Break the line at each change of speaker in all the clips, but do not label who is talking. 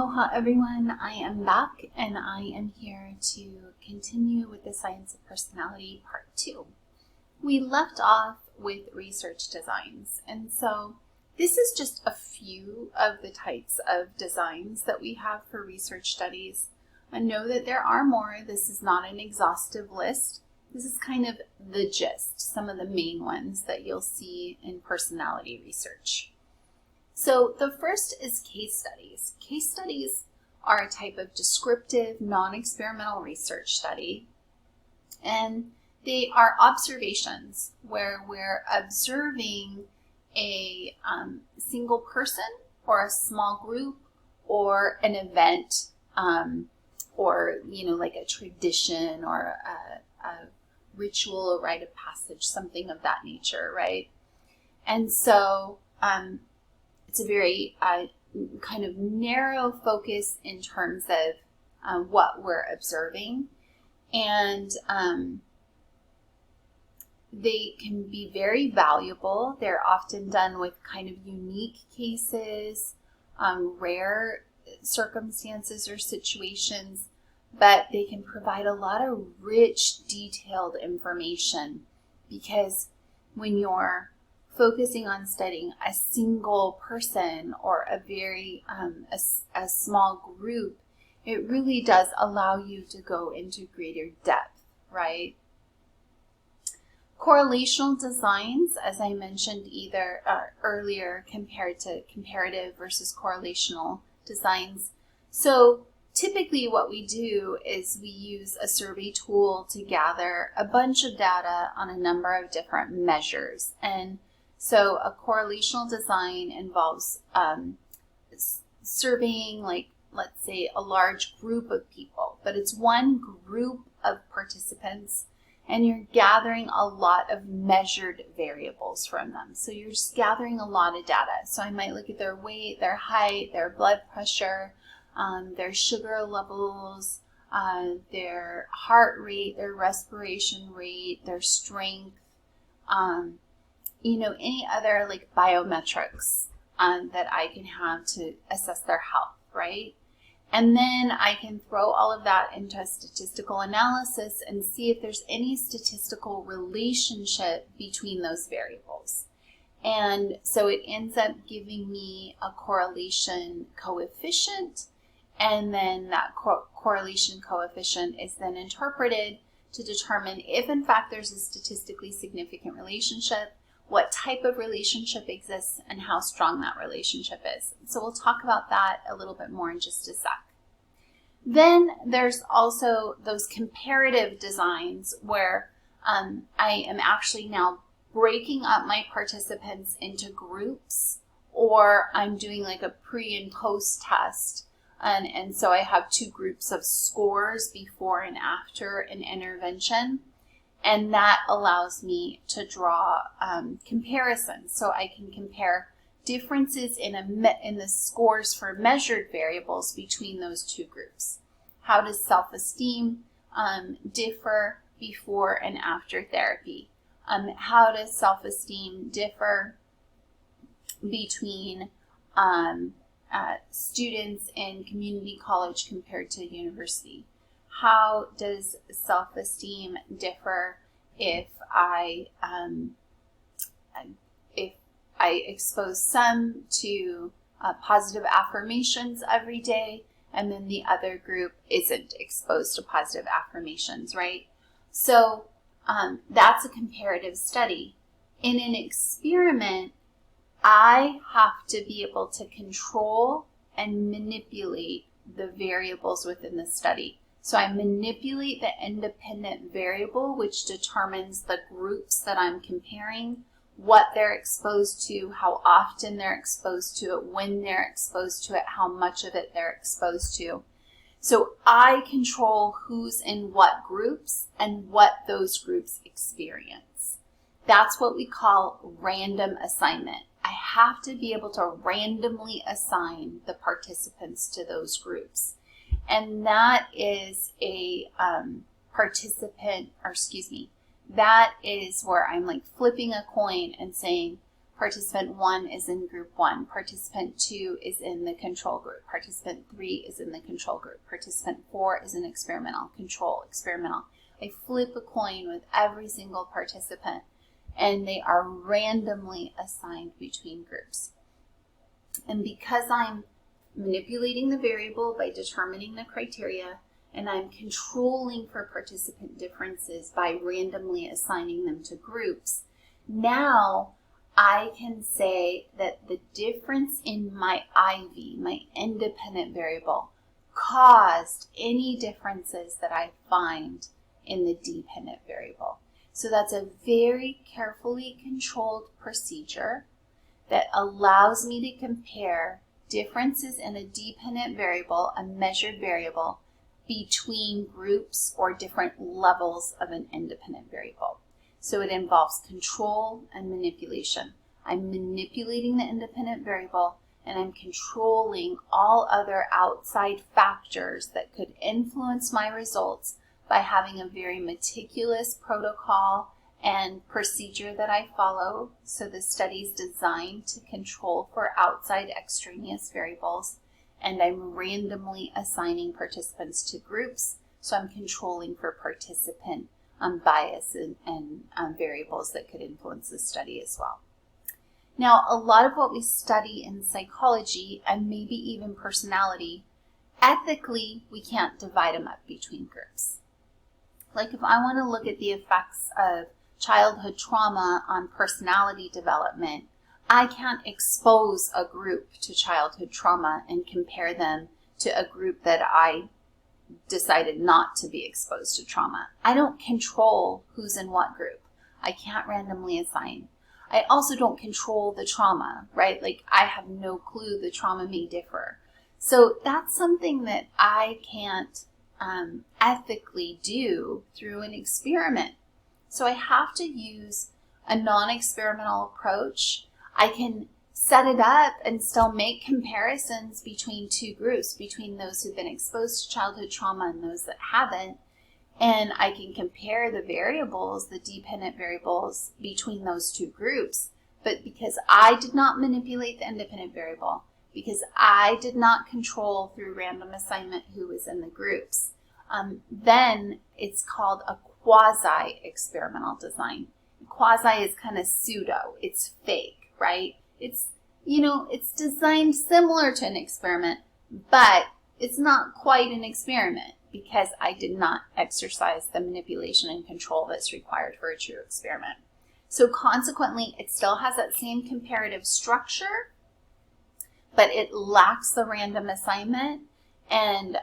Aloha everyone, I am back and I am here to continue with the Science of Personality Part 2. We left off with research designs, and so this is just a few of the types of designs that we have for research studies. I know that there are more. This is not an exhaustive list. This is kind of the gist, some of the main ones that you'll see in personality research. So the first is case studies. Case studies are a type of descriptive, non-experimental research study, and they are observations where we're observing a single person or a small group or an event or, like a tradition or a ritual, a rite of passage, something of that nature, right? And so it's a very kind of narrow focus in terms of what we're observing. And they can be very valuable. They're often done with kind of unique cases, rare circumstances or situations, but they can provide a lot of rich, detailed information, because when you're focusing on studying a single person or a very a small group, it really does allow you to go into greater depth, right? Correlational designs, as I mentioned earlier, compared to comparative versus correlational designs. So typically what we do is we use a survey tool to gather a bunch of data on a number of different measures. And so a correlational design involves surveying, like, let's say, a large group of people, but it's one group of participants, and you're gathering a lot of measured variables from them. So you're just gathering a lot of data. So I might look at their weight, their height, their blood pressure, their sugar levels, their heart rate, their respiration rate, their strength, any other like biometrics that I can have to assess their health, right? And then I can throw all of that into a statistical analysis and see if there's any statistical relationship between those variables. And so it ends up giving me a correlation coefficient, and then that correlation coefficient is then interpreted to determine if in fact there's a statistically significant relationship, what type of relationship exists, and how strong that relationship is. So we'll talk about that a little bit more in just a sec. Then there's also those comparative designs where I am actually now breaking up my participants into groups, or I'm doing like a pre and post test. And so I have two groups of scores before and after an intervention. And that allows me to draw comparisons. So I can compare differences in the scores for measured variables between those two groups. How does self-esteem differ before and after therapy? How does self-esteem differ between students in community college compared to university? How does self-esteem differ if I expose some to positive affirmations every day, and then the other group isn't exposed to positive affirmations, right? So that's a comparative study. In an experiment, I have to be able to control and manipulate the variables within the study. So I manipulate the independent variable, which determines the groups that I'm comparing, what they're exposed to, how often they're exposed to it, when they're exposed to it, how much of it they're exposed to. So I control who's in what groups and what those groups experience. That's what we call random assignment. I have to be able to randomly assign the participants to those groups. And that is a that is where I'm like flipping a coin and saying, Participant 1 is in group 1. Participant 2 is in the control group. Participant 3 is in the control group. Participant 4 is in experimental, control, experimental. I flip a coin with every single participant, and they are randomly assigned between groups. And because I'm manipulating the variable by determining the criteria, and I'm controlling for participant differences by randomly assigning them to groups, now I can say that the difference in my IV, my independent variable, caused any differences that I find in the dependent variable. So that's a very carefully controlled procedure that allows me to compare differences in a dependent variable, a measured variable, between groups or different levels of an independent variable. So it involves control and manipulation. I'm manipulating the independent variable, and I'm controlling all other outside factors that could influence my results by having a very meticulous protocol and procedure that I follow. So the study is designed to control for outside extraneous variables, and I'm randomly assigning participants to groups, so I'm controlling for participant bias and variables that could influence the study as well. Now, a lot of what we study in psychology, and maybe even personality, ethically, we can't divide them up between groups. Like if I want to look at the effects of childhood trauma on personality development, I can't expose a group to childhood trauma and compare them to a group that I decided not to be exposed to trauma. I don't control who's in what group. I can't randomly assign. I also don't control the trauma, right? Like I have no clue the trauma may differ. So that's something that I can't ethically do through an experiment. So I have to use a non-experimental approach. I can set it up and still make comparisons between two groups, between those who've been exposed to childhood trauma and those that haven't. And I can compare the variables, the dependent variables, between those two groups. But because I did not manipulate the independent variable, because I did not control through random assignment who was in the groups, then it's called a quasi-experimental design. Quasi is kind of pseudo. It's fake, right? It's designed similar to an experiment, but it's not quite an experiment because I did not exercise the manipulation and control that's required for a true experiment. So consequently, it still has that same comparative structure, but it lacks the random assignment and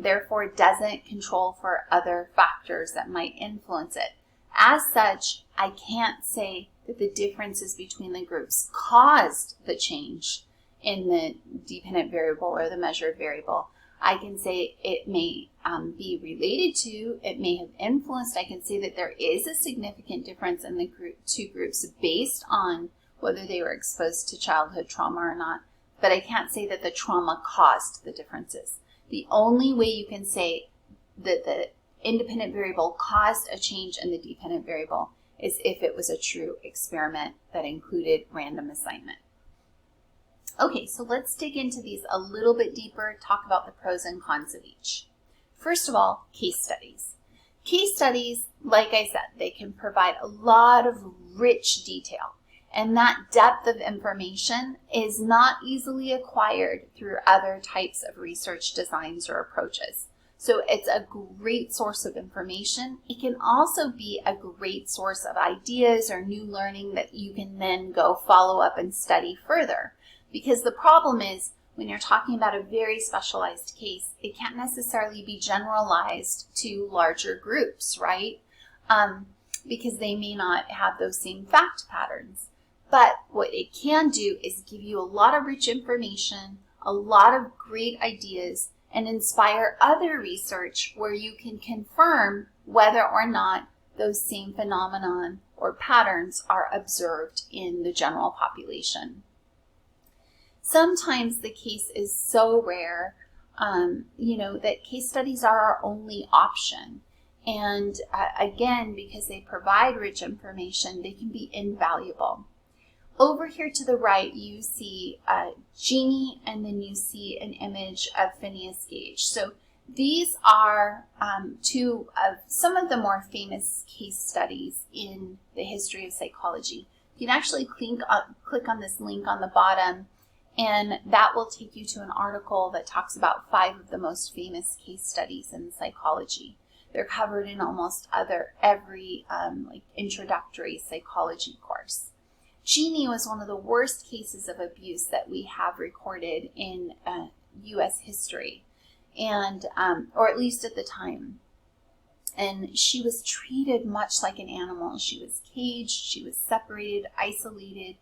therefore doesn't control for other factors that might influence it. As such, I can't say that the differences between the groups caused the change in the dependent variable or the measured variable. I can say it may be related to, it may have influenced. I can say that there is a significant difference in the two groups based on whether they were exposed to childhood trauma or not, but I can't say that the trauma caused the differences. The only way you can say that the independent variable caused a change in the dependent variable is if it was a true experiment that included random assignment. Okay, so let's dig into these a little bit deeper, talk about the pros and cons of each. First of all, case studies. Case studies, like I said, they can provide a lot of rich detail, and that depth of information is not easily acquired through other types of research designs or approaches. So it's a great source of information. It can also be a great source of ideas or new learning that you can then go follow up and study further. Because the problem is, when you're talking about a very specialized case, it can't necessarily be generalized to larger groups, right? Because they may not have those same fact patterns. But what it can do is give you a lot of rich information, a lot of great ideas, and inspire other research where you can confirm whether or not those same phenomenon or patterns are observed in the general population. Sometimes the case is so rare, that case studies are our only option. And again, because they provide rich information, they can be invaluable. Over here to the right, you see Jeannie, and then you see an image of Phineas Gage. So these are two of some of the more famous case studies in the history of psychology. You can actually click on this link on the bottom, and that will take you to an article that talks about 5 of the most famous case studies in psychology. They're covered in almost every like introductory psychology course. Jeannie was one of the worst cases of abuse that we have recorded in U.S. history, and or at least at the time. And she was treated much like an animal. She was caged, she was separated, isolated.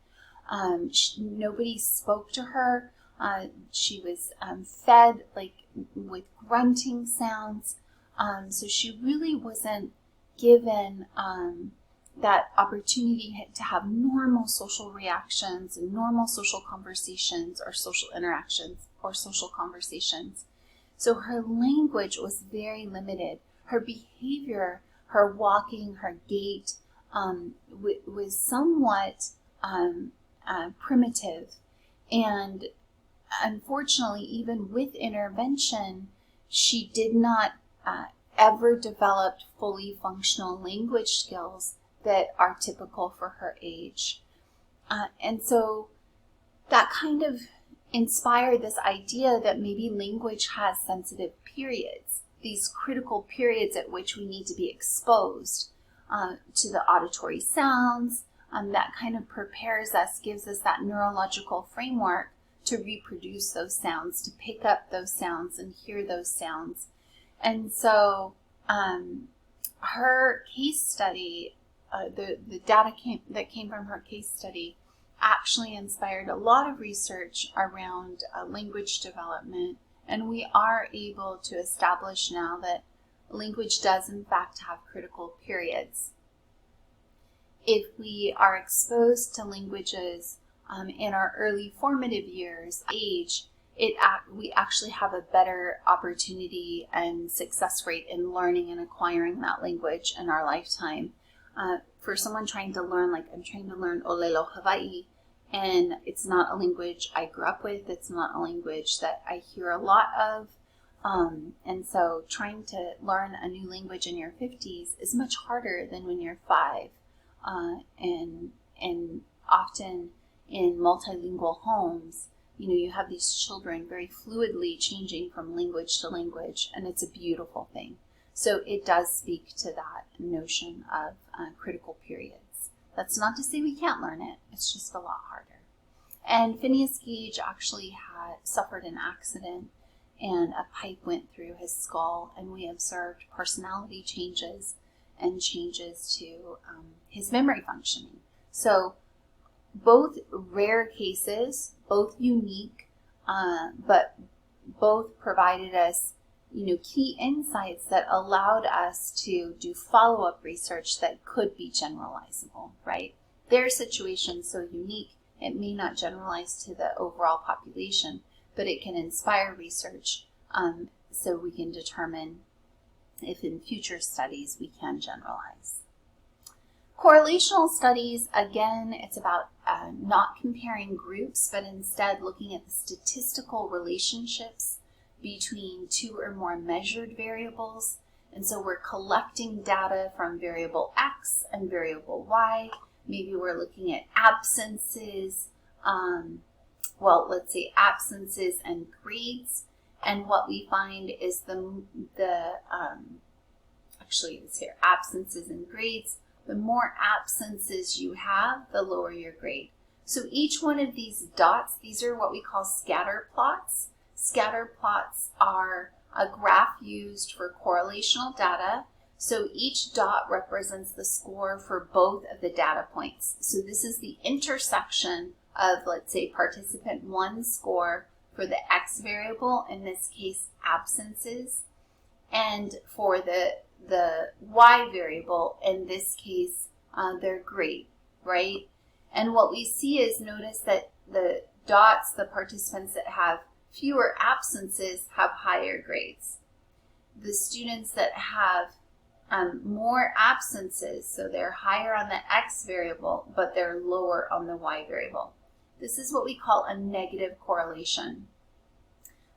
Nobody spoke to her. She was fed like with grunting sounds. So she really wasn't given that opportunity to have normal social reactions and normal social conversations or social interactions or social conversations. So her language was very limited. Her behavior, her walking, her gait was somewhat primitive. And unfortunately, even with intervention, she did not ever develop fully functional language skills that are typical for her age. And so that kind of inspired this idea that maybe language has sensitive periods, these critical periods at which we need to be exposed to the auditory sounds. That kind of prepares us, gives us that neurological framework to reproduce those sounds, to pick up those sounds and hear those sounds. And so her case study, the data that came from her case study actually inspired a lot of research around language development, and we are able to establish now that language does in fact have critical periods. If we are exposed to languages in our early formative years, age, we actually have a better opportunity and success rate in learning and acquiring that language in our lifetime. For someone trying to learn, like I'm trying to learn Olelo Hawaii, and it's not a language I grew up with, it's not a language that I hear a lot of, and so trying to learn a new language in your 50s is much harder than when you're 5, and often in multilingual homes, you have these children very fluidly changing from language to language, and it's a beautiful thing. So it does speak to that notion of critical periods. That's not to say we can't learn it, it's just a lot harder. And Phineas Gage actually had suffered an accident, and a pipe went through his skull, and we observed personality changes and changes to his memory functioning. So both rare cases, both unique, but both provided us key insights that allowed us to do follow-up research that could be generalizable, right? Their situation's so unique, it may not generalize to the overall population, but it can inspire research so we can determine if in future studies we can generalize. Correlational studies, again, it's about not comparing groups, but instead looking at the statistical relationships between 2 or more measured variables. And so we're collecting data from variable X and variable Y. Maybe we're looking at absences, let's say absences and grades. And what we find is actually it's here, absences and grades. The more absences you have, the lower your grade. So each one of these dots, these are what we call scatter plots. Scatter plots are a graph used for correlational data. So each dot represents the score for both of the data points. So this is the intersection of, let's say, participant 1's score for the X variable, in this case, absences, and for the Y variable, in this case, their grade, right? And what we see is, notice that the dots, the participants that have fewer absences have higher grades. The students that have more absences, so they're higher on the X variable, but they're lower on the Y variable. This is what we call a negative correlation.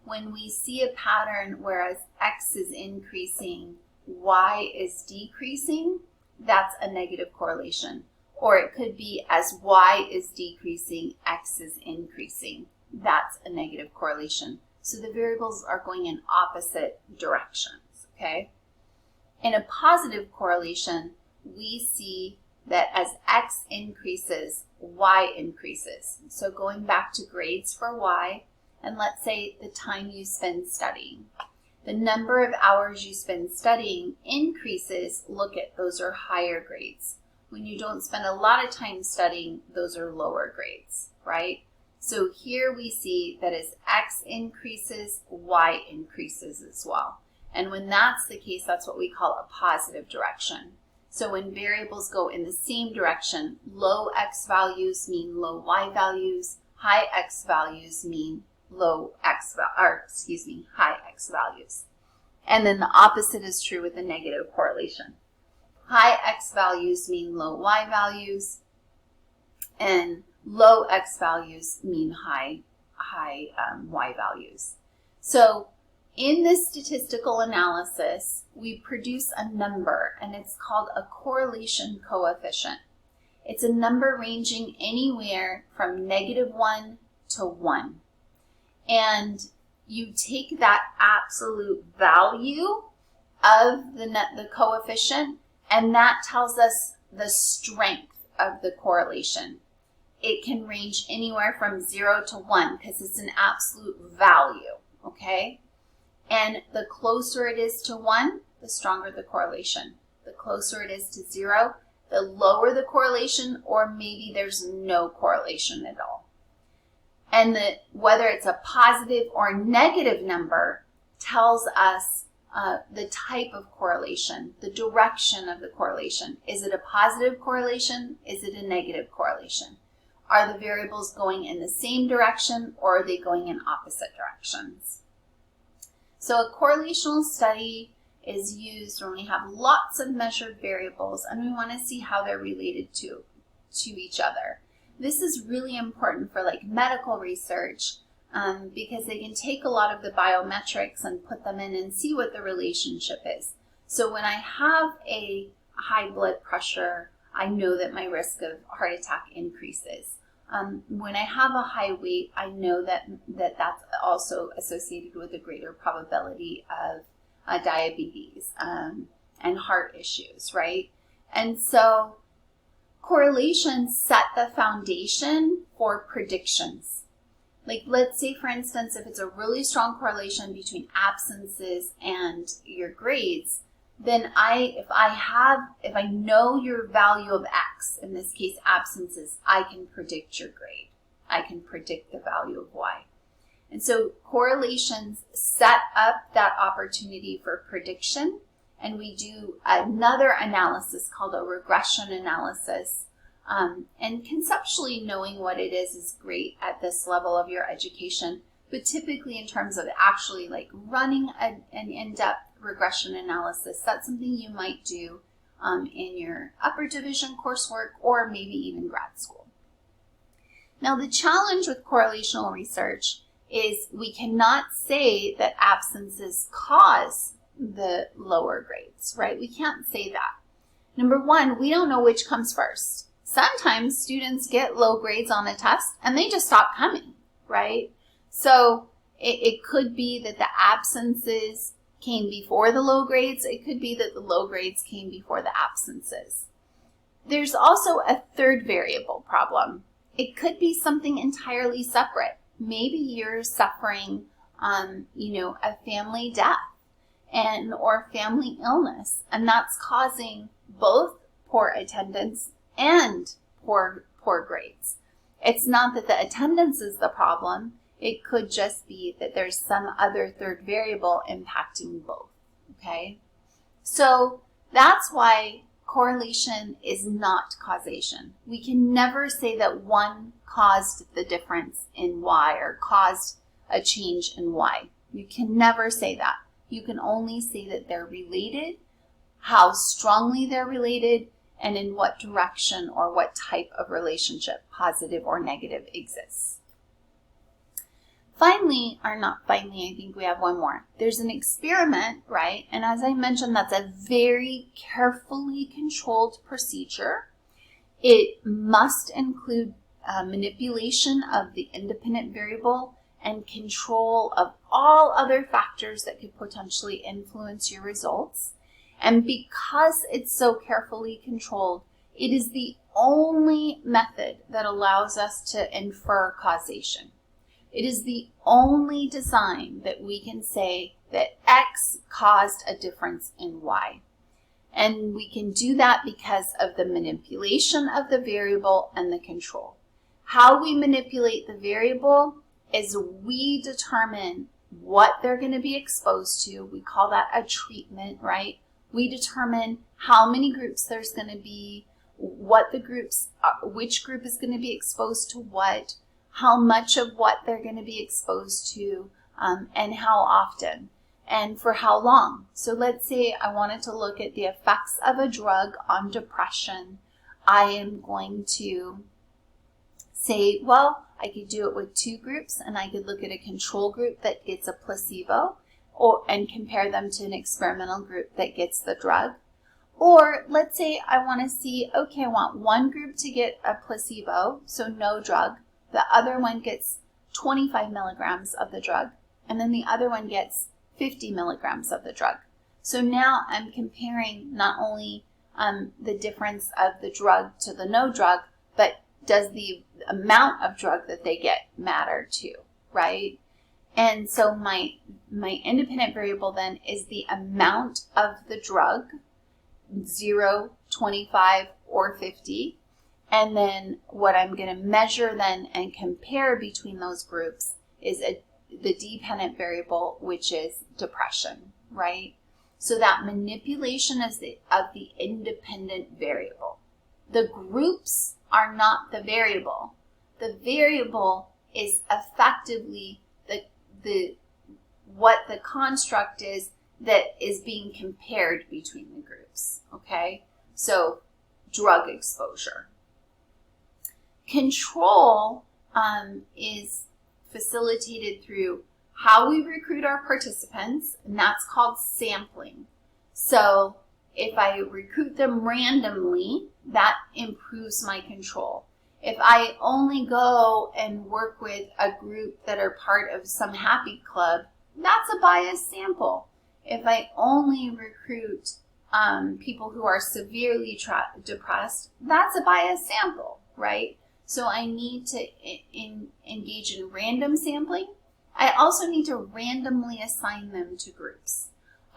When we see a pattern whereas X is increasing, Y is decreasing, that's a negative correlation. Or it could be as Y is decreasing, X is increasing. That's a negative correlation. So the variables are going in opposite directions, okay? In a positive correlation, we see that as X increases, Y increases. So going back to grades for Y, and let's say the time you spend studying. The number of hours you spend studying increases. Look at, those are higher grades. When you don't spend a lot of time studying, those are lower grades, right? So here we see that as X increases, Y increases as well. And when that's the case, that's what we call a positive direction. So when variables go in the same direction, low X values mean low Y values, high X values mean high X values. And then the opposite is true with the negative correlation. High X values mean low Y values, and low X values mean high Y values. So in this statistical analysis, we produce a number, and it's called a correlation coefficient. It's a number ranging anywhere from -1 to 1. And you take that absolute value of the coefficient, and that tells us the strength of the correlation. It can range anywhere from 0 to 1 because it's an absolute value, okay? And the closer it is to 1, the stronger the correlation. The closer it is to 0, the lower the correlation, or maybe there's no correlation at all. And whether it's a positive or negative number tells us the type of correlation, the direction of the correlation. Is it a positive correlation? Is it a negative correlation? Are the variables going in the same direction, or are they going in opposite directions? So a correlational study is used when we have lots of measured variables and we want to see how they're related to each other. This is really important for like medical research because they can take a lot of the biometrics and put them in and see what the relationship is. So when I have a high blood pressure, I know that my risk of heart attack increases. When I have a high weight, I know that that's also associated with a greater probability of diabetes and heart issues, right? And so correlations set the foundation for predictions. Like let's say, for instance, if it's a really strong correlation between absences and your grades, then if I know your value of X, in this case absences, I can predict your grade. I can predict the value of Y. And so correlations set up that opportunity for prediction, and we do another analysis called a regression analysis. And conceptually knowing what it is great at this level of your education, but typically in terms of actually like running an in-depth regression analysis, that's something you might do in your upper division coursework or maybe even grad school. Now the challenge with correlational research is we cannot say that absences cause the lower grades, right? We can't say that. Number one, we don't know which comes first. Sometimes students get low grades on a test and they just stop coming, right? So it could be that the absences came before the low grades. It could be that the low grades came before the absences. There's also a third variable problem. It could be something entirely separate. Maybe you're suffering, a family death or family illness, and that's causing both poor attendance and poor grades. It's not that the attendance is the problem. It could just be that there's some other third variable impacting both, okay? So that's why correlation is not causation. We can never say that one caused the difference in Y or caused a change in Y. You can never say that. You can only say that they're related how strongly they're related, and in what direction or what type of relationship, positive or negative, exists. Finally, or not finally, I think we have one more. There's an experiment, right? And as I mentioned, that's a very carefully controlled procedure. It must include manipulation of the independent variable and control of all other factors that could potentially influence your results. And because it's so carefully controlled, it is the only method that allows us to infer causation. It is the only design that we can say that X caused a difference in Y. And we can do that because of the manipulation of the variable and the control. How we manipulate the variable is we determine what they're going to be exposed to. We call that a treatment, right? We determine how many groups there's going to be, what the groups, which group is going to be exposed to what, how much of what they're going to be exposed to, and how often, and for how long. So let's say I wanted to look at the effects of a drug on depression. I am going to say, well, I could do it with two groups, and I could look at a control group that gets a placebo and compare them to an experimental group that gets the drug. Or let's say I want to see, okay, I want one group to get a placebo, so no drug. The other one gets 25 milligrams of the drug, and then the other one gets 50 milligrams of the drug. So now I'm comparing not only the difference of the drug to the no drug, but does the amount of drug that they get matter too, right? And so my independent variable then is the amount of the drug, 0, 25, or 50. And then what I'm going to measure then and compare between those groups is the dependent variable, which is depression, right? So that manipulation is of the independent variable. The groups are not the variable. The variable is effectively what the construct is that is being compared between the groups, okay? So drug exposure. Control is facilitated through how we recruit our participants, and that's called sampling. So if I recruit them randomly, that improves my control. If I only go and work with a group that are part of some happy club, that's a biased sample. If I only recruit people who are severely depressed, that's a biased sample, right? So I need to engage in random sampling. I also need to randomly assign them to groups.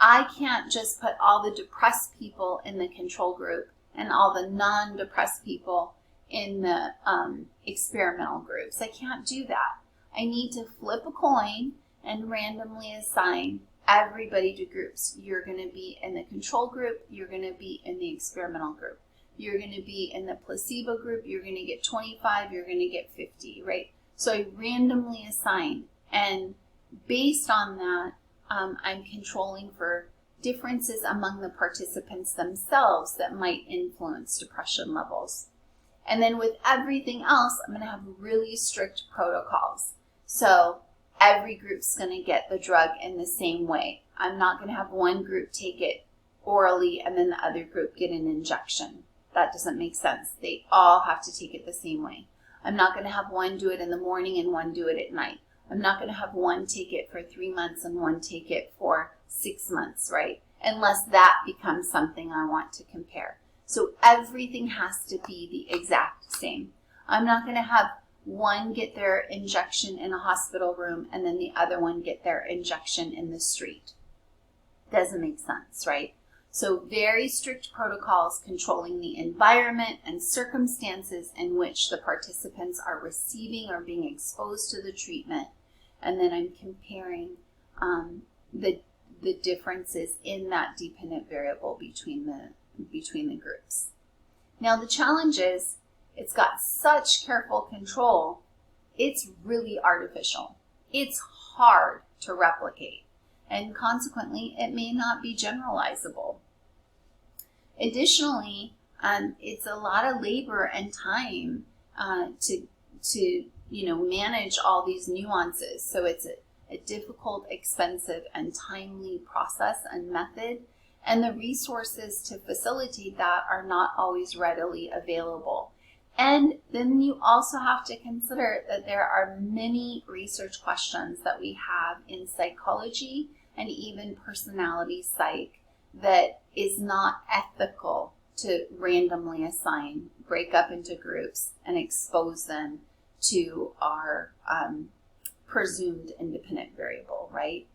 I can't just put all the depressed people in the control group and all the non-depressed people in the experimental groups. I can't do that. I need to flip a coin and randomly assign everybody to groups. You're going to be in the control group. You're going to be in the experimental group. You're going to be in the placebo group. You're going to get 25. You're going to get 50, right? So I randomly assign. And based on that, I'm controlling for differences among the participants themselves that might influence depression levels. And then with everything else, I'm going to have really strict protocols. So every group's going to get the drug in the same way. I'm not going to have one group take it orally and then the other group get an injection. That doesn't make sense. They all have to take it the same way. I'm not going to have one do it in the morning and one do it at night. I'm not going to have one take it for 3 months and one take it for 6 months, right? Unless that becomes something I want to compare. So everything has to be the exact same. I'm not going to have one get their injection in a hospital room and then the other one get their injection in the street. Doesn't make sense, right? So very strict protocols controlling the environment and circumstances in which the participants are receiving or being exposed to the treatment. And then I'm comparing the differences in that dependent variable between the groups. Now the challenge is it's got such careful control, it's really artificial. It's hard to replicate, and consequently it may not be generalizable. Additionally, it's a lot of labor and time to manage all these nuances. So it's a difficult, expensive, and timely process and method, and the resources to facilitate that are not always readily available. And then you also have to consider that there are many research questions that we have in psychology and even personality psych that is not ethical to randomly assign, break up into groups, and expose them to our presumed independent variable, right?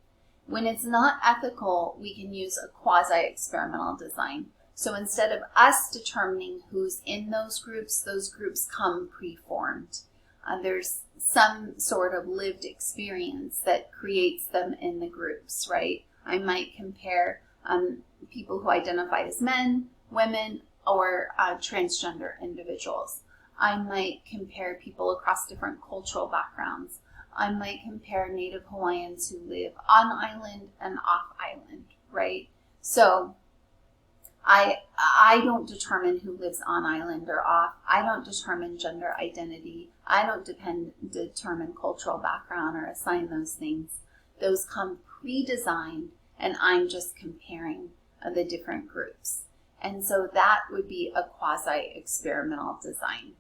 When it's not ethical, we can use a quasi-experimental design. So instead of us determining who's in those groups come pre-formed. There's some sort of lived experience that creates them in the groups, right? I might compare people who identify as men, women, or transgender individuals. I might compare people across different cultural backgrounds. I might compare Native Hawaiians who live on island and off island, right? So I don't determine who lives on island or off. I don't determine gender identity. I don't determine cultural background or assign those things. Those come pre-designed, and I'm just comparing the different groups. And so that would be a quasi-experimental design.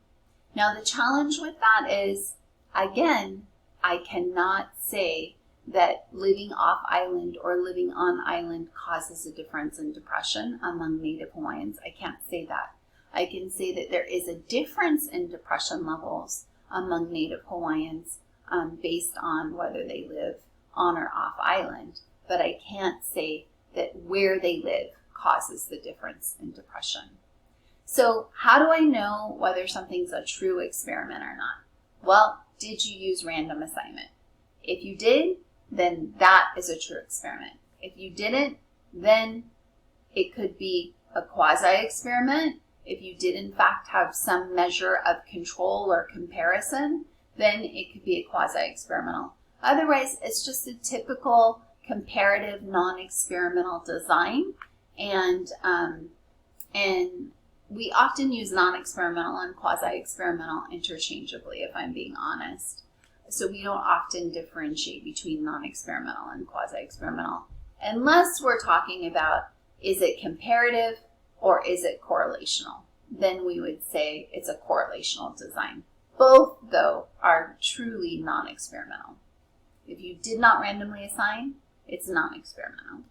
Now the challenge with that is, again, I cannot say that living off island or living on island causes a difference in depression among Native Hawaiians. I can't say that. I can say that there is a difference in depression levels among Native Hawaiians based on whether they live on or off island, but I can't say that where they live causes the difference in depression. So how do I know whether something's a true experiment or not? Well, did you use random assignment? If you did, then that is a true experiment. If you didn't, then it could be a quasi-experiment. If you did in fact have some measure of control or comparison, then it could be a quasi-experimental. Otherwise, it's just a typical comparative non-experimental design, and we often use non-experimental and quasi-experimental interchangeably, if I'm being honest. So we don't often differentiate between non-experimental and quasi-experimental, unless we're talking about, is it comparative or is it correlational? Then we would say it's a correlational design. Both, though, are truly non-experimental. If you did not randomly assign, it's non-experimental.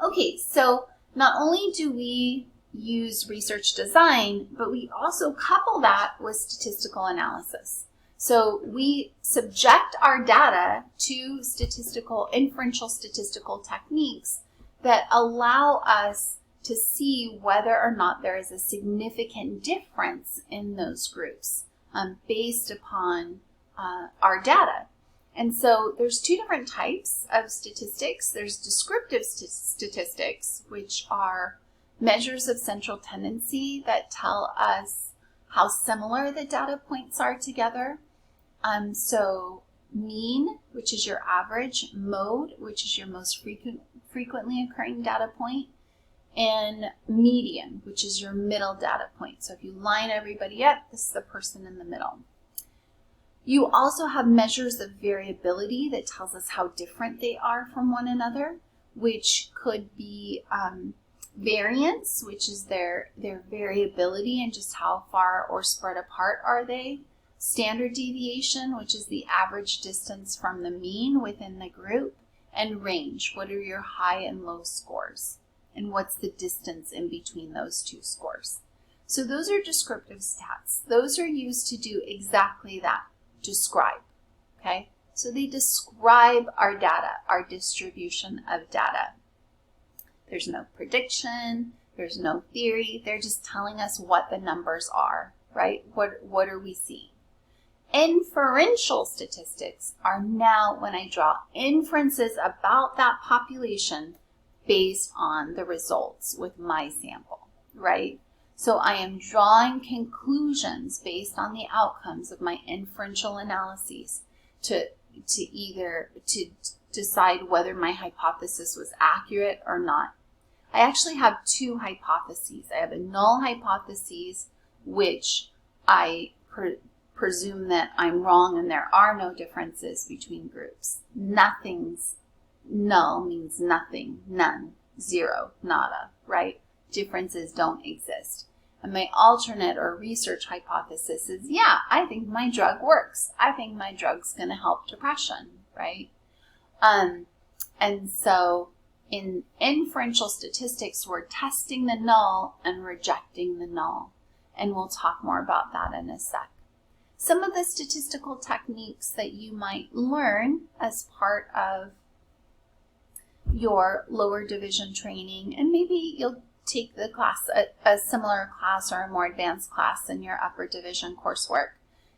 Okay, so not only do we use research design, but we also couple that with statistical analysis. So we subject our data to inferential statistical techniques that allow us to see whether or not there is a significant difference in those groups based upon our data. And so there's two different types of statistics. There's descriptive statistics, which are measures of central tendency that tell us how similar the data points are together. So mean, which is your average, mode, which is your most frequently occurring data point, and median, which is your middle data point. So if you line everybody up, this is the person in the middle. You also have measures of variability that tells us how different they are from one another, which could be variance, which is their variability and just how far or spread apart are they. Standard deviation, which is the average distance from the mean within the group. And range, what are your high and low scores? And what's the distance in between those two scores? So those are descriptive stats. Those are used to do exactly that, describe, okay? So they describe our data, our distribution of data. There's no prediction, there's no theory, they're just telling us what the numbers are, right? What are we seeing? Inferential statistics are now when I draw inferences about that population based on the results with my sample, right? So I am drawing conclusions based on the outcomes of my inferential analyses to decide whether my hypothesis was accurate or not. I actually have two hypotheses. I have a null hypothesis, which I presume that I'm wrong and there are no differences between groups. Nothing's null means nothing, none, zero, nada, right? Differences don't exist. And my alternate or research hypothesis is, yeah, I think my drug works. I think my drug's going to help depression, right? And so in inferential statistics, we're testing the null and rejecting the null. And we'll talk more about that in a sec. Some of the statistical techniques that you might learn as part of your lower division training, and maybe you'll take the class, a similar class or a more advanced class in your upper division coursework.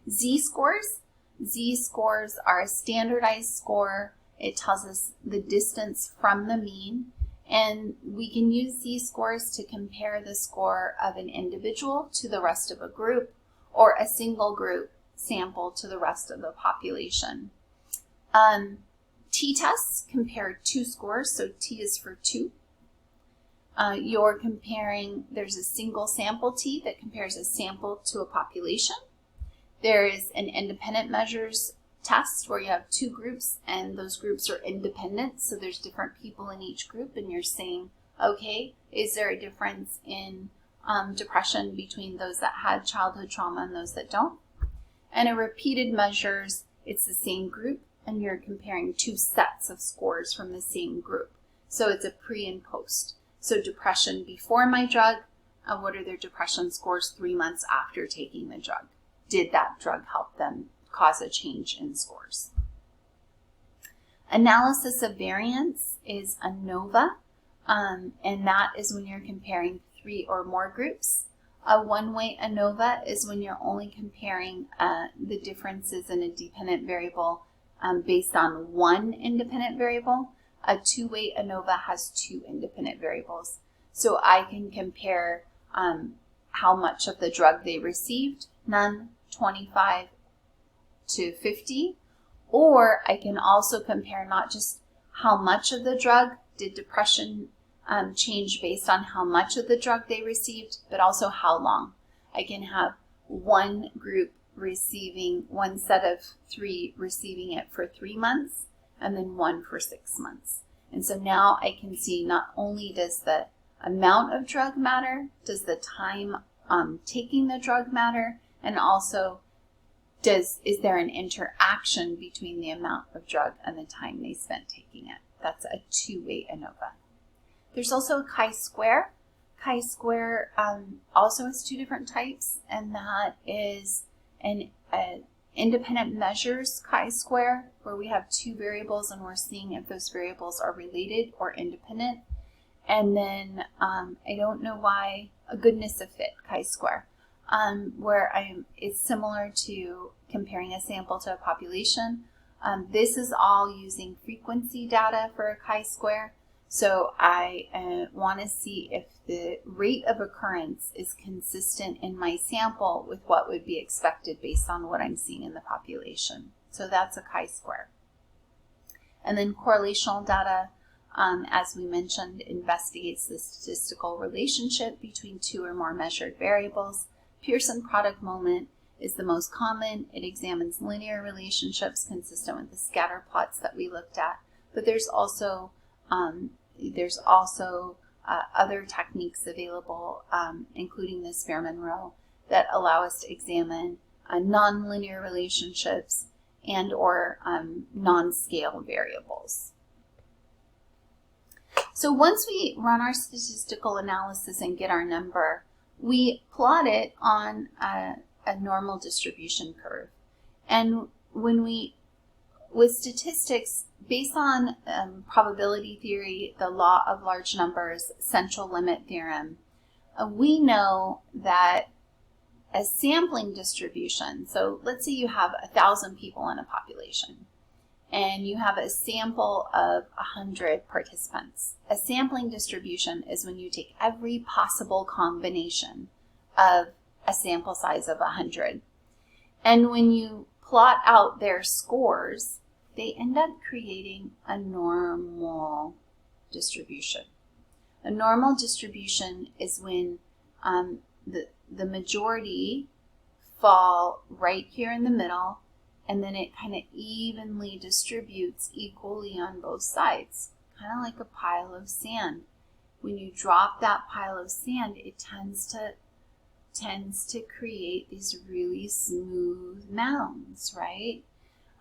Z-scores. Z-scores are a standardized score. It tells us the distance from the mean, and we can use Z-scores to compare the score of an individual to the rest of a group, or a single group sample to the rest of the population. T-tests compare two scores, so T is for 2. You're comparing, there's a single sample T that compares a sample to a population. There is an independent measures test where you have 2 groups and those groups are independent, so there's different people in each group, and you're saying, okay, is there a difference in depression between those that had childhood trauma and those that don't? And a repeated measures, it's the same group, and you're comparing 2 sets of scores from the same group. So it's a pre and post. So depression before my drug, what are their depression scores 3 months after taking the drug? Did that drug help them cause a change in scores? Analysis of variance is ANOVA, and that is when you're comparing 3 or more groups. A one-way ANOVA is when you're only comparing the differences in a dependent variable based on one independent variable. A two-way ANOVA has 2 independent variables. So I can compare how much of the drug they received, none, 25 to 50, or I can also compare not just how much of the drug did depression change based on how much of the drug they received, but also how long. I can have one group receiving, one set of 3 receiving it for 3 months, and then one for 6 months. And so now I can see not only does the amount of drug matter, does the time taking the drug matter, and also is there an interaction between the amount of drug and the time they spent taking it. That's a two-way ANOVA. There's also a chi-square. Chi-square also has 2 different types, and that is an independent measures chi-square, where we have 2 variables and we're seeing if those variables are related or independent. And then I don't know why, a goodness of fit chi-square, where it's similar to comparing a sample to a population. This is all using frequency data for a chi-square. So I want to see if the rate of occurrence is consistent in my sample with what would be expected based on what I'm seeing in the population. So that's a chi-square. And then correlational data, as we mentioned, investigates the statistical relationship between 2 or more measured variables. Pearson product moment is the most common. It examines linear relationships consistent with the scatter plots that we looked at. But there's also other techniques available, including the Spearman-Rowe, that allow us to examine nonlinear relationships and or non-scale variables. So once we run our statistical analysis and get our number, we plot it on a normal distribution curve. And with statistics, based on probability theory, the law of large numbers, central limit theorem, we know that a sampling distribution, so let's say you have 1,000 people in a population, and you have a sample of 100 participants. A sampling distribution is when you take every possible combination of a sample size of 100. And when you plot out their scores, they end up creating a normal distribution. A normal distribution is when the majority fall right here in the middle, and then it kind of evenly distributes equally on both sides, kind of like a pile of sand. When you drop that pile of sand, it tends to create these really smooth mounds, right?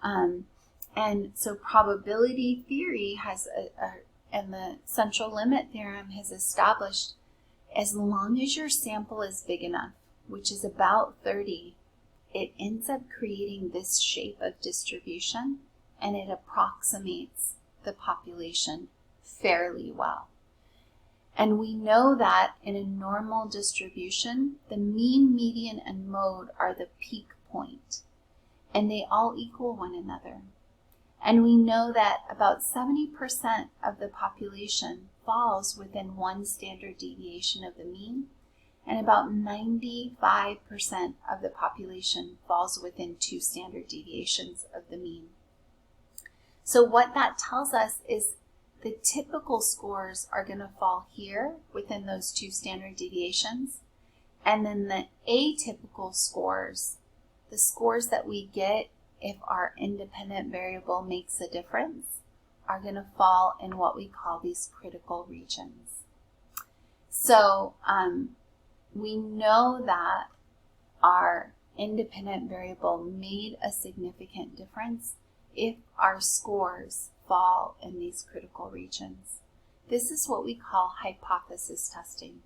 And so probability theory has and the central limit theorem has established, as long as your sample is big enough, which is about 30, it ends up creating this shape of distribution, and it approximates the population fairly well. And we know that in a normal distribution, the mean, median, and mode are the peak point, and they all equal one another. And we know that about 70% of the population falls within one standard deviation of the mean, and about 95% of the population falls within 2 standard deviations of the mean. So what that tells us is the typical scores are going to fall here within those 2 standard deviations, and then the atypical scores, the scores that we get if our independent variable makes a difference, are going to fall in what we call these critical regions. So we know that our independent variable made a significant difference if our scores fall in these critical regions. This is what we call hypothesis testing.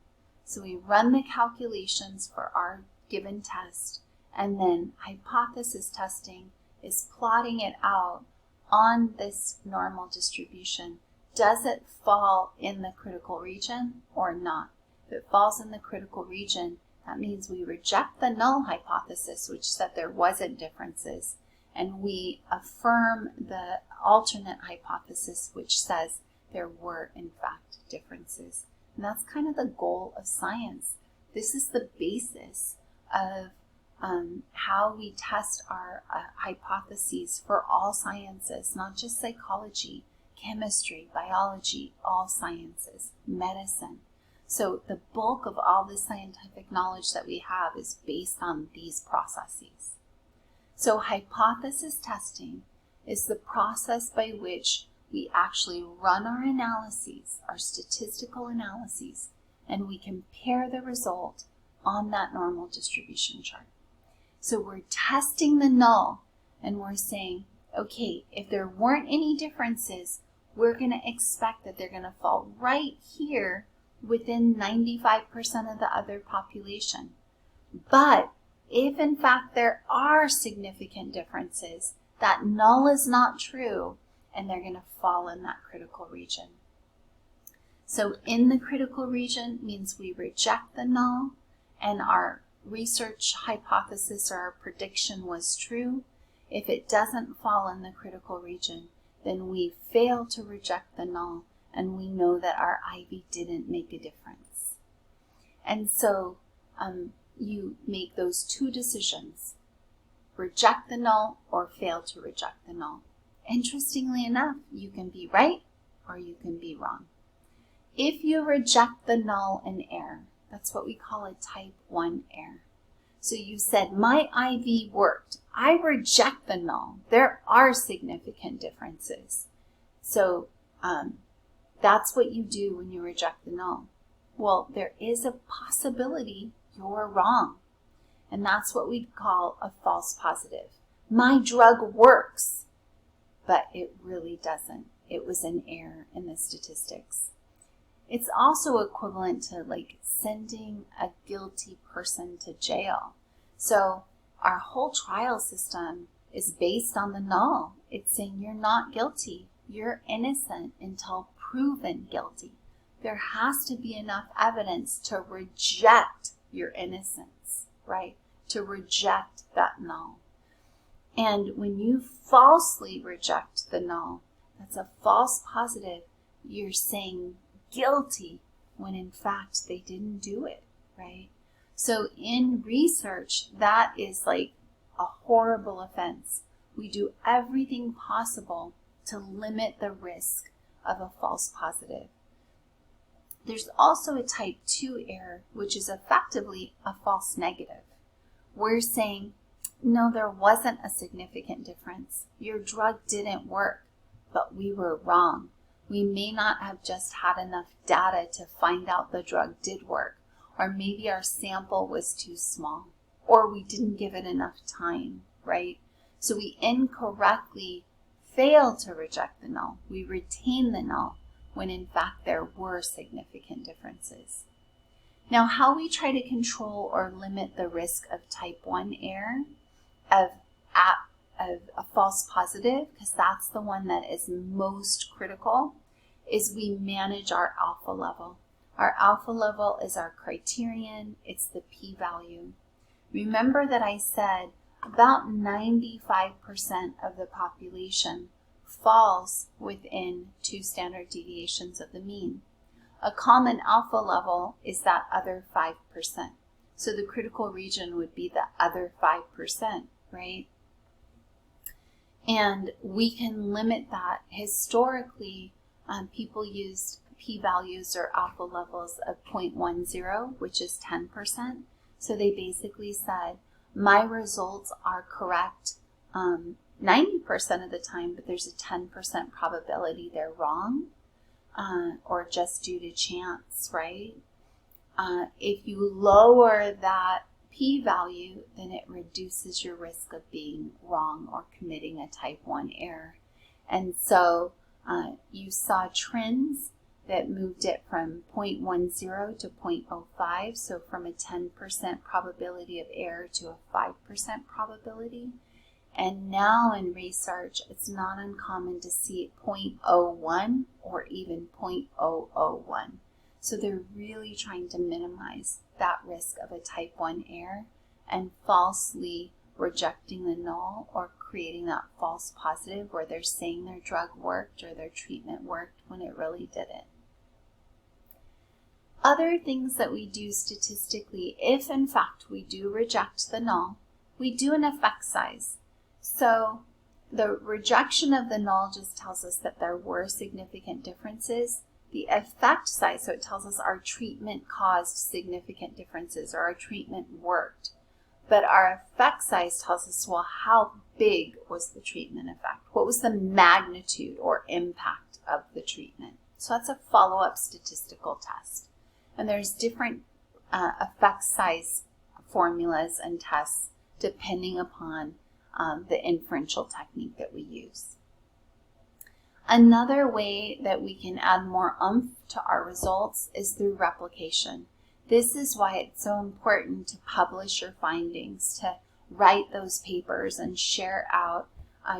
So we run the calculations for our given test, and then hypothesis testing is plotting it out on this normal distribution. Does it fall in the critical region or not? If it falls in the critical region, that means we reject the null hypothesis, which said there wasn't differences, and we affirm the alternate hypothesis, which says there were, in fact, differences. And that's kind of the goal of science. This is the basis of how we test our hypotheses for all sciences, not just psychology, chemistry, biology, all sciences, medicine. So the bulk of all the scientific knowledge that we have is based on these processes. So hypothesis testing is the process by which we actually run our analyses, our statistical analyses, and we compare the result on that normal distribution chart. So we're testing the null, and we're saying, okay, if there weren't any differences, we're going to expect that they're going to fall right here within 95% of the other population. But if in fact there are significant differences, that null is not true, and they're going to fall in that critical region. So in the critical region means we reject the null, and our research hypothesis or our prediction was true. If it doesn't fall in the critical region, then we fail to reject the null, and we know that our IV didn't make a difference. And so you make those 2 decisions: reject the null or fail to reject the null. Interestingly enough, you can be right or you can be wrong. If you reject the null and error, that's what we call a type 1 error. So you said, my IV worked. I reject the null. There are significant differences. So that's what you do when you reject the null. Well, there is a possibility you're wrong. And that's what we call a false positive. My drug works, but it really doesn't. It was an error in the statistics. It's also equivalent to like sending a guilty person to jail. So our whole trial system is based on the null. It's saying you're not guilty. You're innocent until proven guilty. There has to be enough evidence to reject your innocence, right? To reject that null. And when you falsely reject the null, that's a false positive. You're saying guilty when in fact they didn't do it, right? So in research, that is like a horrible offense. We do everything possible to limit the risk of a false positive. There's also a type 2 error, which is effectively a false negative. We're saying, no, there wasn't a significant difference. Your drug didn't work, but we were wrong. We may not have just had enough data to find out the drug did work, or maybe our sample was too small, or we didn't give it enough time, right? So we incorrectly fail to reject the null. We retain the null when in fact there were significant differences. Now, how we try to control or limit the risk of type 1 error, of a false positive, because that's the one that is most critical, is we manage our alpha level. Our alpha level is our criterion. It's the p-value. Remember that I said about 95% of the population falls within 2 standard deviations of the mean. A common alpha level is that other 5%. So the critical region would be the other 5%, right? And we can limit that. Historically, people used p-values or alpha levels of 0.10, which is 10%. So they basically said, my results are correct 90% of the time, but there's a 10% probability they're wrong, or just due to chance, right? If you lower that p-value, then it reduces your risk of being wrong or committing a type 1 error. And so you saw trends that moved it from 0.10 to 0.05, so from a 10% probability of error to a 5% probability. And now in research, it's not uncommon to see 0.01 or even 0.001. So they're really trying to minimize that risk of a type 1 error and falsely rejecting the null or creating that false positive where they're saying their drug worked or their treatment worked when it really didn't. Other things that we do statistically, if in fact we do reject the null, we do an effect size. So the rejection of the null just tells us that there were significant differences. The effect size, so it tells us our treatment caused significant differences or our treatment worked. But our effect size tells us, well, how big was the treatment effect? What was the magnitude or impact of the treatment? So that's a follow-up statistical test. And there's different effect size formulas and tests depending upon the inferential technique that we use. Another way that we can add more oomph to our results is through replication. This is why it's so important to publish your findings, to write those papers and share out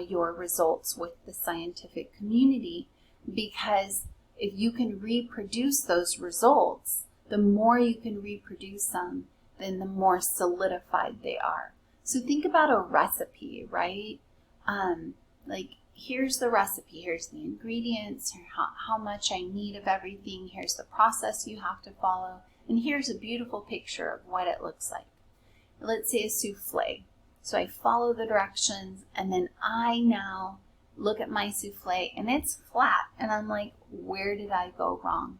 your results with the scientific community, because if you can reproduce those results, the more you can reproduce them, then the more solidified they are. So think about a recipe, right? Like, here's the recipe, here's the ingredients, how much I need of everything, here's the process you have to follow, and here's a beautiful picture of what it looks like. Let's say a souffle. So I follow the directions, and then I now look at my souffle, and it's flat, and I'm like, where did I go wrong?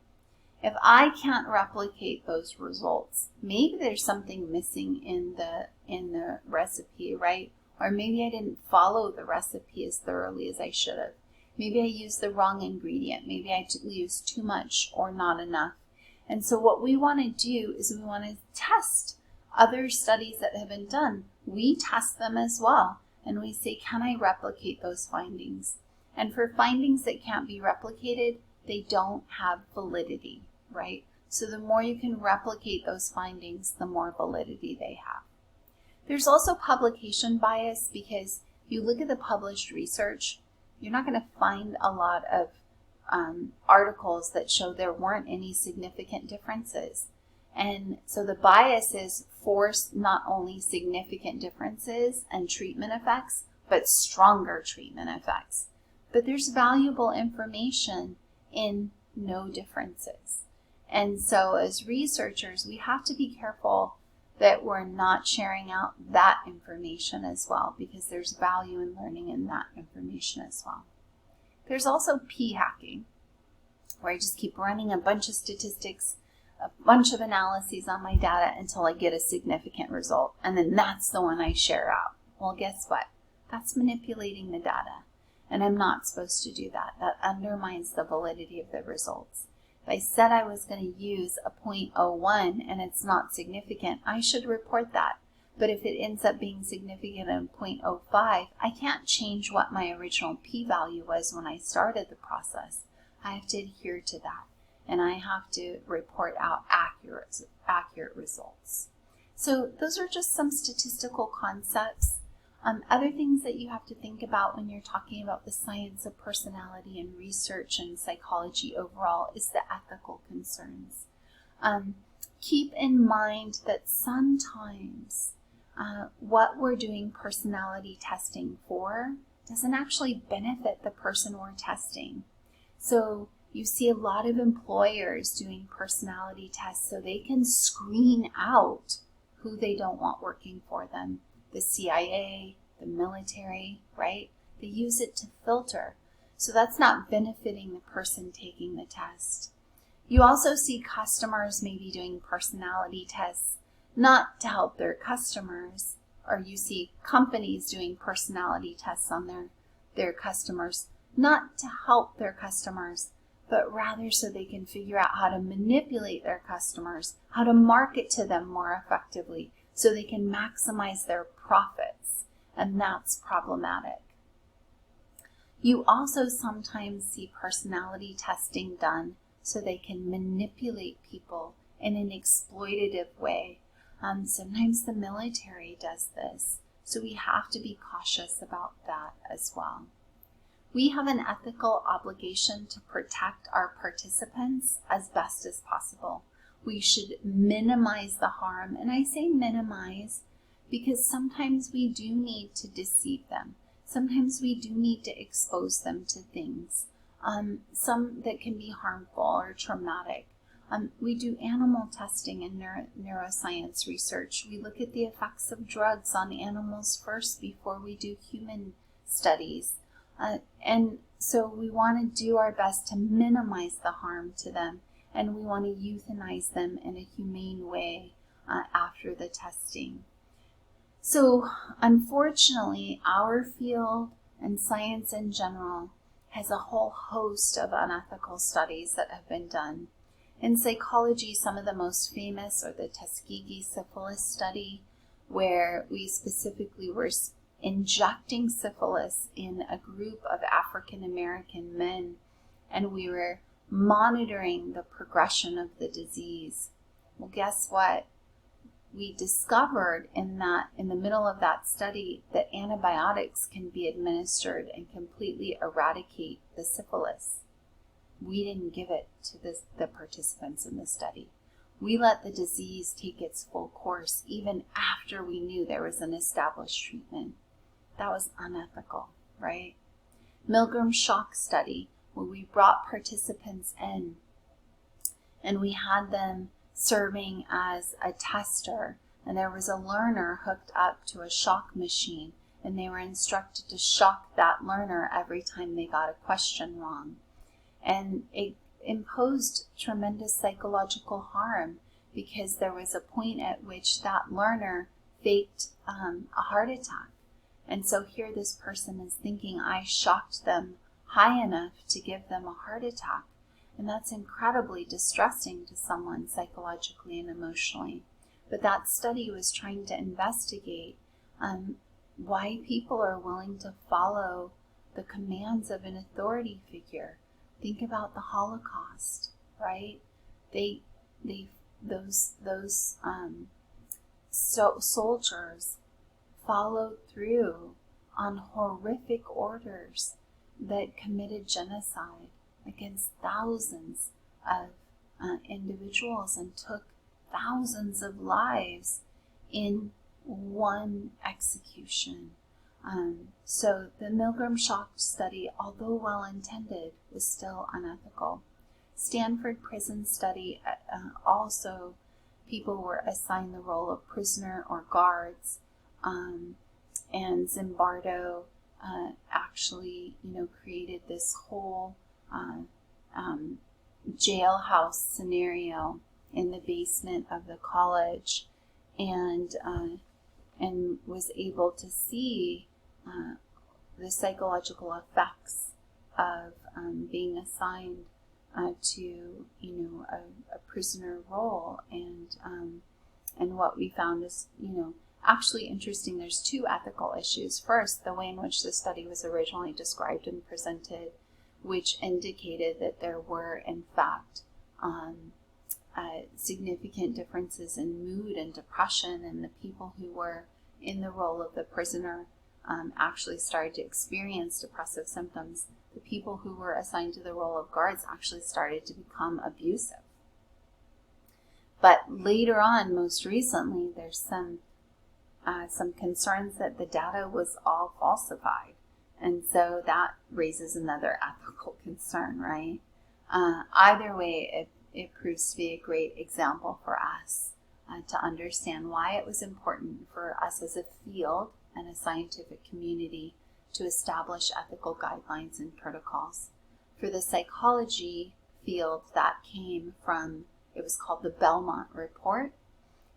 If I can't replicate those results, maybe there's something missing in the recipe, right? Or maybe I didn't follow the recipe as thoroughly as I should have. Maybe I used the wrong ingredient. Maybe I used too much or not enough. And so what we want to do is we want to test other studies that have been done. We test them as well. And we say, can I replicate those findings? And for findings that can't be replicated, they don't have validity, right? So the more you can replicate those findings, the more validity they have. There's also publication bias, because if you look at the published research, you're not going to find a lot of articles that show there weren't any significant differences. And so the bias is force not only significant differences and treatment effects, but stronger treatment effects. But there's valuable information in no differences. And so as researchers, we have to be careful that we're not sharing out that information as well, because there's value in learning in that information as well. There's also p-hacking. where I just keep running a bunch of statistics, a bunch of analyses on my data until I get a significant result. And then that's the one I share out. Well, guess what? That's manipulating the data. And I'm not supposed to do that. That undermines the validity of the results. If I said I was going to use a 0.01 and it's not significant, I should report that. But if it ends up being significant in 0.05, I can't change what my original p-value was when I started the process. I have to adhere to that. And I have to report out accurate results. So those are just some statistical concepts. Other things that you have to think about when you're talking about the science of personality and research and psychology overall is the ethical concerns. Keep in mind that sometimes what we're doing personality testing for doesn't actually benefit the person we're testing. So you see a lot of employers doing personality tests so they can screen out who they don't want working for them. The CIA, the military, right? They use it to filter. So that's not benefiting the person taking the test. You also see customers maybe doing personality tests not to help their customers, or you see companies doing personality tests on their customers not to help their customers, but rather so they can figure out how to manipulate their customers, how to market to them more effectively, so they can maximize their profits, and that's problematic. You also sometimes see personality testing done so they can manipulate people in an exploitative way. Sometimes the military does this, so we have to be cautious about that as well. We have an ethical obligation to protect our participants as best as possible. We should minimize the harm, and I say minimize because sometimes we do need to deceive them. Sometimes we do need to expose them to things, some that can be harmful or traumatic. We do animal testing in neuroscience research. We look at the effects of drugs on animals first before we do human studies. And so we want to do our best to minimize the harm to them, and we want to euthanize them in a humane way after the testing. So unfortunately, our field and science in general has a whole host of unethical studies that have been done. In psychology, some of the most famous are the Tuskegee syphilis study, where we specifically were injecting syphilis in a group of African American men, and we were monitoring the progression of the disease. Well, guess what? We discovered in the middle of that study that antibiotics can be administered and completely eradicate the syphilis. We didn't give it to the participants in the study. We let the disease take its full course even after we knew there was an established treatment. That was unethical, right? Milgram shock study, where we brought participants in and we had them serving as a tester, and there was a learner hooked up to a shock machine, and they were instructed to shock that learner every time they got a question wrong. And it imposed tremendous psychological harm because there was a point at which that learner faked a heart attack. And so here this person is thinking, I shocked them high enough to give them a heart attack. And that's incredibly distressing to someone psychologically and emotionally. But that study was trying to investigate why people are willing to follow the commands of an authority figure. Think about the Holocaust, right? Those soldiers followed through on horrific orders that committed genocide against thousands of individuals and took thousands of lives in one execution. So the Milgram shock study, although well-intended, was still unethical. Stanford prison study, also people were assigned the role of prisoner or guards, and Zimbardo actually, created this whole jailhouse scenario in the basement of the college, and was able to see the psychological effects of being assigned to a prisoner role, and what we found is actually interesting. There's two ethical issues. First, the way in which the study was originally described and presented, which indicated that there were in fact significant differences in mood and depression, and the people who were in the role of the prisoner actually started to experience depressive symptoms. The people who were assigned to the role of guards actually started to become abusive. But later on, most recently, there's some concerns that the data was all falsified. And so that raises another ethical concern, right? Either way, it proves to be a great example for us to understand why it was important for us as a field and a scientific community to establish ethical guidelines and protocols. For the psychology field, that came from, it was called the Belmont Report,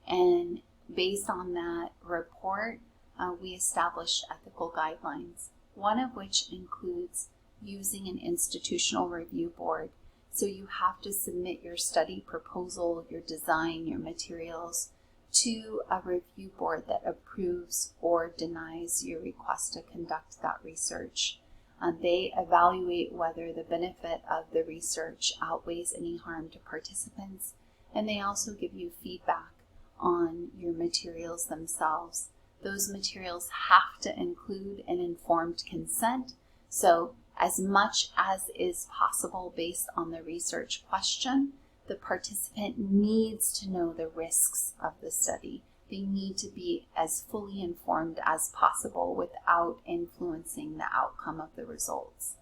and based on that report, we established ethical guidelines, one of which includes using an institutional review board. So you have to submit your study proposal, your design, your materials to a review board that approves or denies your request to conduct that research. They evaluate whether the benefit of the research outweighs any harm to participants, and they also give you feedback on your materials themselves. Those materials have to include an informed consent, so as much as is possible based on the research question, the participant needs to know the risks of the study. They need to be as fully informed as possible without influencing the outcome of the results.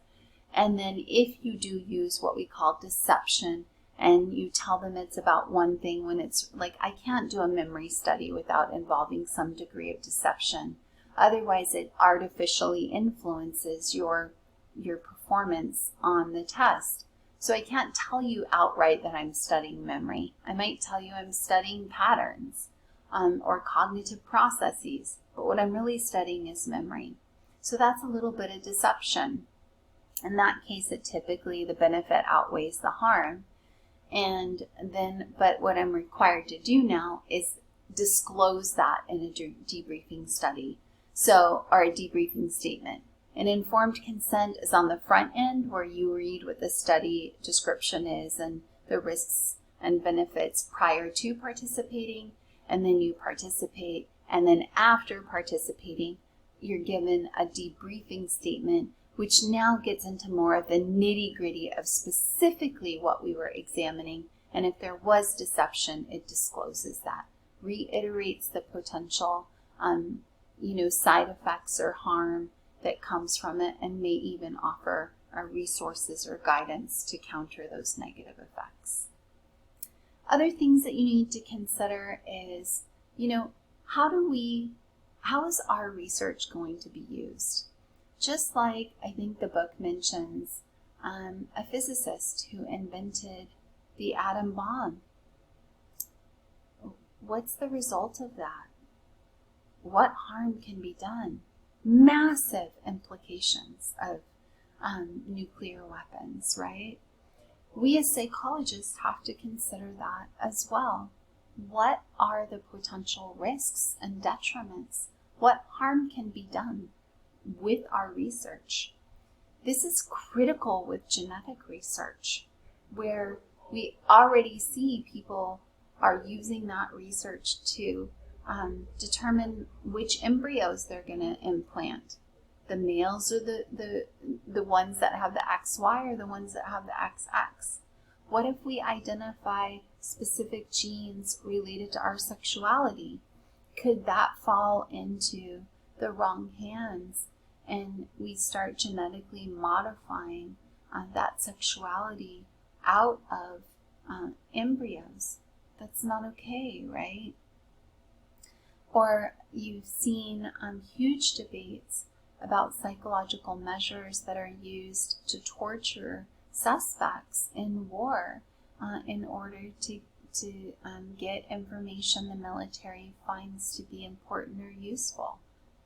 And then if you do use what we call deception, and you tell them it's about one thing, when it's like, I can't do a memory study without involving some degree of deception. Otherwise, it artificially influences your performance on the test. So I can't tell you outright that I'm studying memory. I might tell you I'm studying patterns or cognitive processes, but what I'm really studying is memory. So that's a little bit of deception. In that case, it typically, the benefit outweighs the harm. And then, but what I'm required to do now is disclose that in a debriefing study, or a debriefing statement. An informed consent is on the front end, where you read what the study description is and the risks and benefits prior to participating, and then you participate, and then after participating, you're given a debriefing statement, which now gets into more of the nitty-gritty of specifically what we were examining, and if there was deception, it discloses that, reiterates the potential side effects or harm that comes from it, and may even offer resources or guidance to counter those negative effects. Other things that you need to consider is, how is our research going to be used? Just like I think the book mentions a physicist who invented the atom bomb. What's the result of that? What harm can be done? Massive implications of nuclear weapons, right? We as psychologists have to consider that as well. What are the potential risks and detriments? What harm can be done with our research? This is critical with genetic research, where we already see people are using that research to determine which embryos they're going to implant. The males are the ones that have the XY, or the ones that have the XX. What if we identify specific genes related to our sexuality? Could that fall into the wrong hands, and we start genetically modifying that sexuality out of embryos? That's not okay, right? Or you've seen huge debates about psychological measures that are used to torture suspects in war in order to get information the military finds to be important or useful.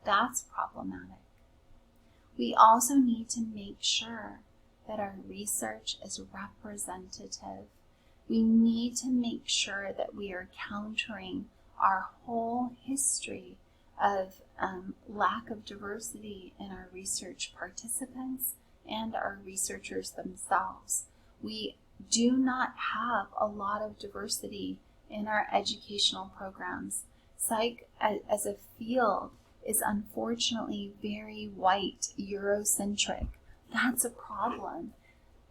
That's problematic. We also need to make sure that our research is representative. We need to make sure that we are countering our whole history of lack of diversity in our research participants and our researchers themselves. We do not have a lot of diversity in our educational programs. Psych as a field is unfortunately very white, Eurocentric. That's a problem.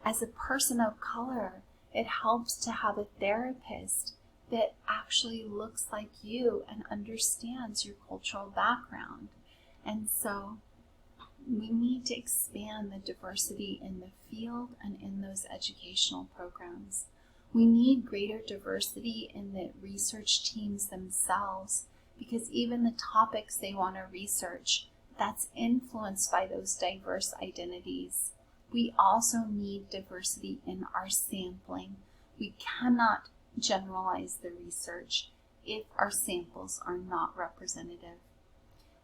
As a person of color, it helps to have a therapist that actually looks like you and understands your cultural background. And so we need to expand the diversity in the field and in those educational programs. We need greater diversity in the research teams themselves, because even the topics they want to research, that's influenced by those diverse identities. We also need diversity in our sampling. We cannot generalize the research if our samples are not representative.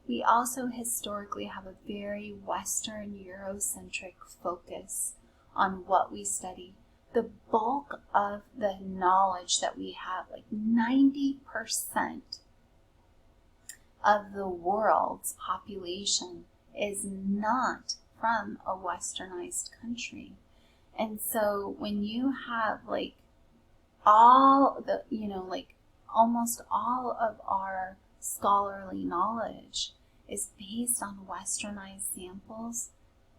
We also historically have a very Western Eurocentric focus on what we study. The bulk of the knowledge that we have, like 90% of the world's population, is not from a westernized country. And so when you have like all the, almost all of our scholarly knowledge is based on westernized samples,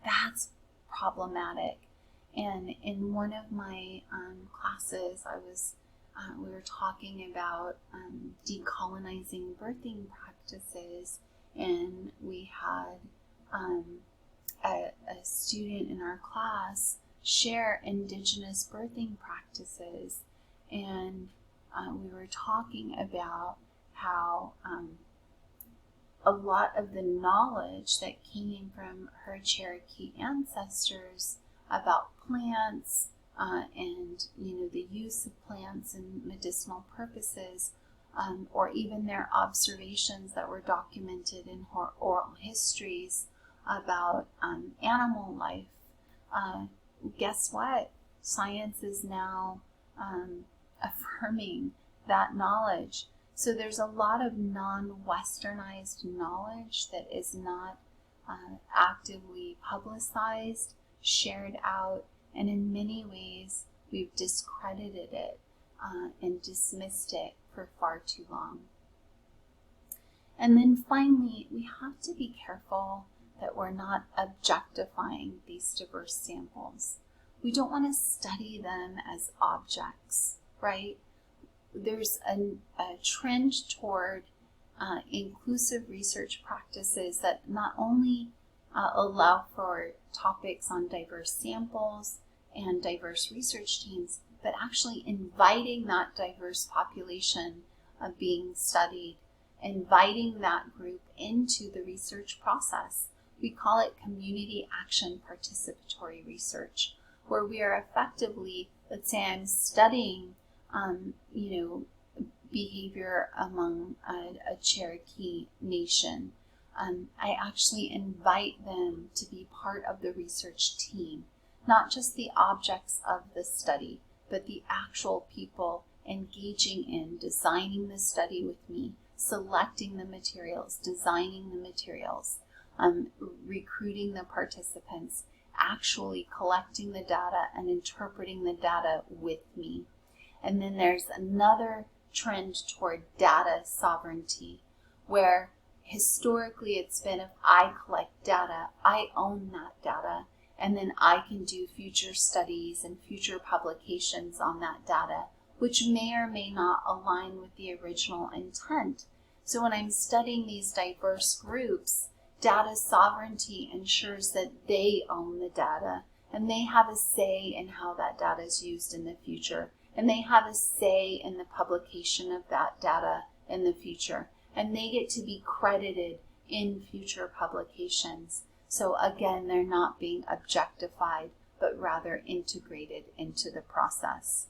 that's problematic. And in one of my classes, we were talking about decolonizing birthing practices, and we had a student in our class share indigenous birthing practices, and we were talking about how a lot of the knowledge that came from her Cherokee ancestors about plants and the use of plants in medicinal purposes, or even their observations that were documented in oral histories about animal life. Guess what? Science is now affirming that knowledge. So there's a lot of non-westernized knowledge that is not actively publicized, shared out, and in many ways we've discredited it and dismissed it for far too long. And then finally, we have to be careful that we're not objectifying these diverse samples. We don't want to study them as objects, right? There's a trend toward inclusive research practices that not only allow for topics on diverse samples and diverse research teams, but actually inviting that diverse population being studied, inviting that group into the research process. We call it community action participatory research, where we are effectively, let's say I'm studying behavior among a Cherokee nation. I actually invite them to be part of the research team, not just the objects of the study, but the actual people engaging in designing the study with me, selecting the materials, designing the materials, recruiting the participants, actually collecting the data and interpreting the data with me. And then there's another trend toward data sovereignty, where historically it's been, if I collect data, I own that data, and then I can do future studies and future publications on that data, which may or may not align with the original intent. So when I'm studying these diverse groups, data sovereignty ensures that they own the data, and they have a say in how that data is used in the future, and they have a say in the publication of that data in the future, and they get to be credited in future publications. So again, they're not being objectified, but rather integrated into the process.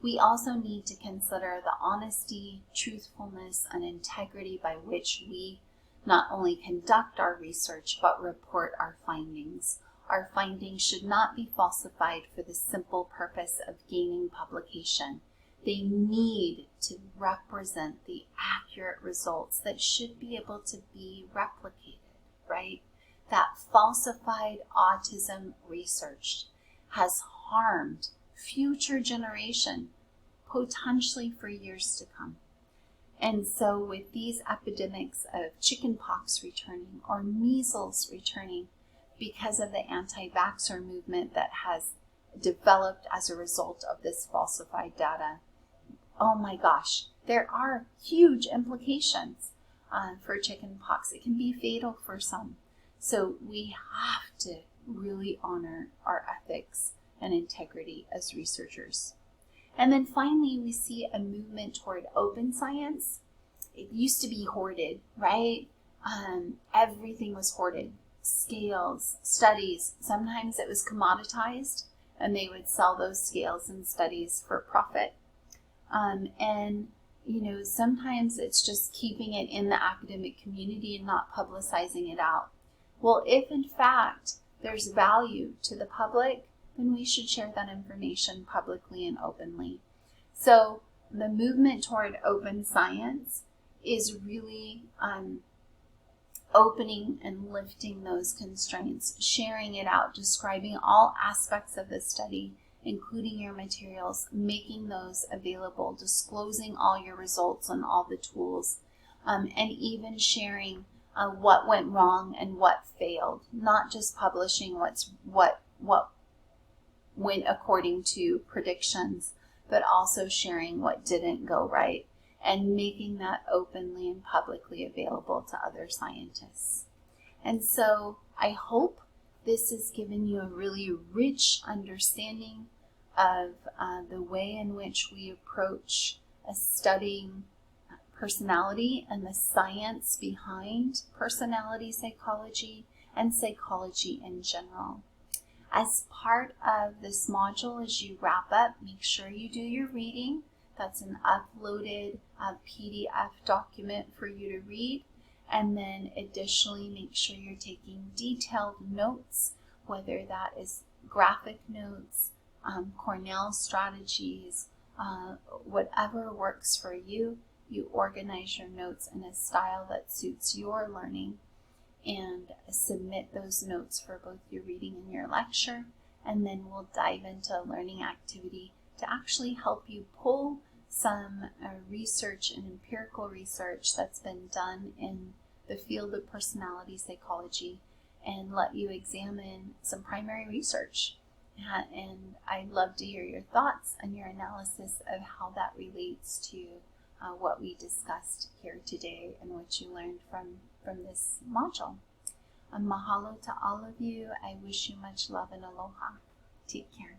We also need to consider the honesty, truthfulness, and integrity by which we not only conduct our research, but report our findings. Our findings should not be falsified for the simple purpose of gaining publication. They need to represent the accurate results that should be able to be replicated, right? That falsified autism research has harmed future generation, potentially for years to come. And so with these epidemics of chickenpox returning or measles returning because of the anti-vaxxer movement that has developed as a result of this falsified data, oh my gosh, there are huge implications for chickenpox. It can be fatal for some. So we have to really honor our ethics and integrity as researchers. And then finally, we see a movement toward open science. It used to be hoarded, right? Everything was hoarded. Scales, studies, sometimes it was commoditized and they would sell those scales and studies for profit. And, you know, sometimes it's just keeping it in the academic community and not publicizing it out. Well, if in fact there's value to the public, then we should share that information publicly and openly. So the movement toward open science is really opening and lifting those constraints, sharing it out, describing all aspects of the study, including your materials, making those available, disclosing all your results and all the tools, and even sharing what went wrong and what failed, not just publishing what went according to predictions, but also sharing what didn't go right and making that openly and publicly available to other scientists. And so I hope this has given you a really rich understanding of the way in which we approach studying personality and the science behind personality psychology and psychology in general. As part of this module, as you wrap up, make sure you do your reading. That's an uploaded PDF document for you to read. And then additionally, make sure you're taking detailed notes, whether that is graphic notes, Cornell strategies, whatever works for you. You organize your notes in a style that suits your learning and submit those notes for both your reading and your lecture. And then we'll dive into a learning activity to actually help you pull some research and empirical research that's been done in the field of personality psychology and let you examine some primary research. And I'd love to hear your thoughts and your analysis of how that relates to what we discussed here today and what you learned from this module. Mahalo to all of you. I wish you much love and aloha. Take care.